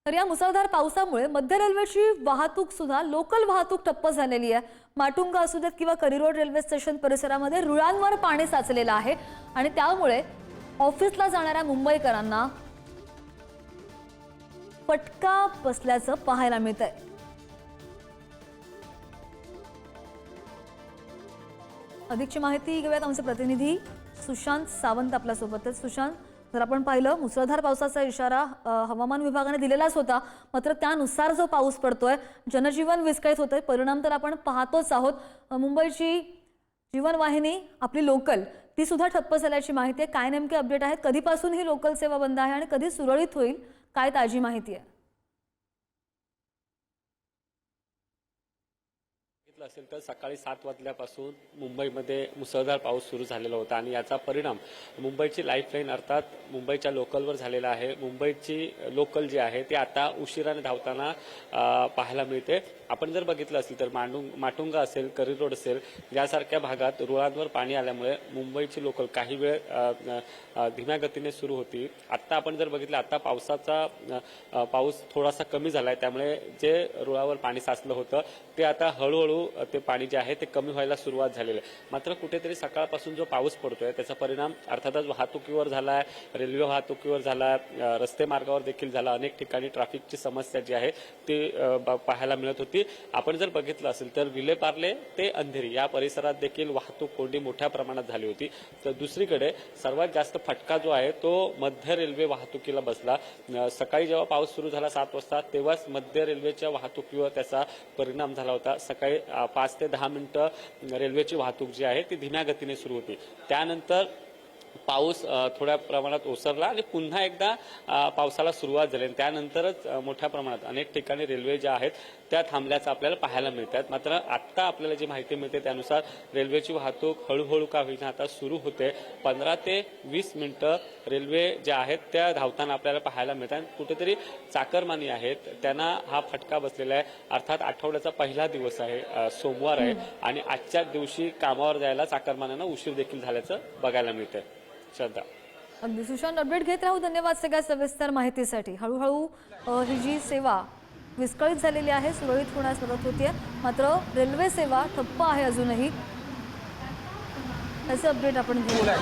तर या मुसळधार पावसामुळे मध्य रेल्वेची वाहतूक सुद्धा लोकल वाहतूक ठप्प झालेली आहे। माटुंगा असू देत किंवा करिरोड रेल्वे स्टेशन परिसरामध्ये रुळांवर पाणी साचलेलं आहे आणि त्यामुळे ऑफिसला जाणाऱ्या मुंबईकरांना फटका बसल्याचं पाहायला मिळतंय। अधिकची माहिती घेऊयात आमचे प्रतिनिधी सुशांत सावंत आपल्या सोबत आहेत। सुशांत, जर आपण पाहिलं मुसळधार पावसाचा इशारा हवामान विभागाने दिलेलाच होता, मात्र त्यानुसार जो पाऊस पडतोय जनजीवन विस्कळीत होतंय। परिणाम तर आपण पाहतोच आहोत। मुंबईची जीवनवाहिनी आपली लोकल ती सुद्धा ठप्प झाल्याची माहिती आहे। काय नेमके अपडेट आहेत? कधीपासून ही लोकल सेवा बंद आहे आणि कधी सुरळीत होईल, काय ताजी माहिती आहे? असेल तर सकाळी 7 वाजल्यापासून मुंबईमध्ये मुसळधार पाऊस सुरू झालेला होता आणि याचा परिणाम मुंबईची लाईफलाईन अर्थात मुंबईच्या लोकलवर झालेला आहे। मुंबईची लोकल जी आहे ती आता उशिराने धावताना पाहायला मिळते। आपण जर बघितलं असेल तर माटुंगा असेल, करिरोड असेल यासारख्या भागात रुळांवर पाणी आल्यामुळे मुंबईची लोकल काही वेळ धीम्या गतीने सुरू होती। आता आपण जर बघितलं आता पाऊस थोडासा कमी झालाय, त्यामुळे जे रुळावर पाणी साचलं होतं ते आता हळूहळू ते पाणी जे आहे ते कमी व्हायला सुरुवात झालेली आहे। मात्र कुठेतरी सकाळपासून जो पाऊस पडतोय त्याचा परिणाम अर्थातच वाहतुकीवर झालाय, रेल्वे वाहतुकीवर झाला, रस्ते मार्गावर देखील झाला। अनेक ठिकाणी ट्रॅफिकची समस्या जी आहे ती पाहायला मिळत होती। आपण जर बघितलं असेल तर विलेपार्ले ते अंधेरी या परिसरात देखील वाहतूक कोंडी मोठ्या प्रमाणात झाली होती। तर दुसरीकडे सर्वात जास्त फटका जो आहे तो मध्य रेल्वे वाहतुकीला बसला। सकाळी जेव्हा पाऊस सुरू झाला 7 वाजता तेव्हाच मध्य रेल्वेच्या वाहतुकीवर त्याचा परिणाम झाला होता। सकाळी 5 ते 10 मिनिटं रेल्वेची वाहतूक जी आहे ती धीम्या गतीने सुरू होती। त्यानंतर पाऊस थोड्या प्रमाणात ओसरला आणि पुन्हा एकदा पावसाला सुरुवात झाली। त्यानंतरच मोठ्या प्रमाणात अनेक ठिकाणी रेल्वे ज्या आहेत त्या थांबल्याचं आपल्याला पाहायला मिळतात। मात्र आता आपल्याला जी माहिती मिळते त्यानुसार रेल्वेची वाहतूक हळूहळू का होईना आता सुरू होते। 15 ते 20 मिनिटं रेल्वे ज्या आहेत त्या धावताना आपल्याला पाहायला मिळतात। कुठेतरी चाकरमानी आहेत त्यांना हा फटका बसलेला आहे। अर्थात आठवड्याचा पहिला दिवस आहे, सोमवार आहे आणि आजच्या दिवशी कामावर जायला चाकरमान्यांना उशीर देखील झाल्याचं बघायला मिळतंय। श्रद्धा, अगदी सुशांत, अपडेट घेत राहू। धन्यवाद सगळ्या सविस्तर माहितीसाठी। हळूहळू ही जी सेवा विस्कळीत झालेली आहे सुरळीत होण्यास मदत होतीये, मात्र रेल्वे सेवा ठप्प आहे अजूनही। त्याचे अपडेट आपण घेऊया।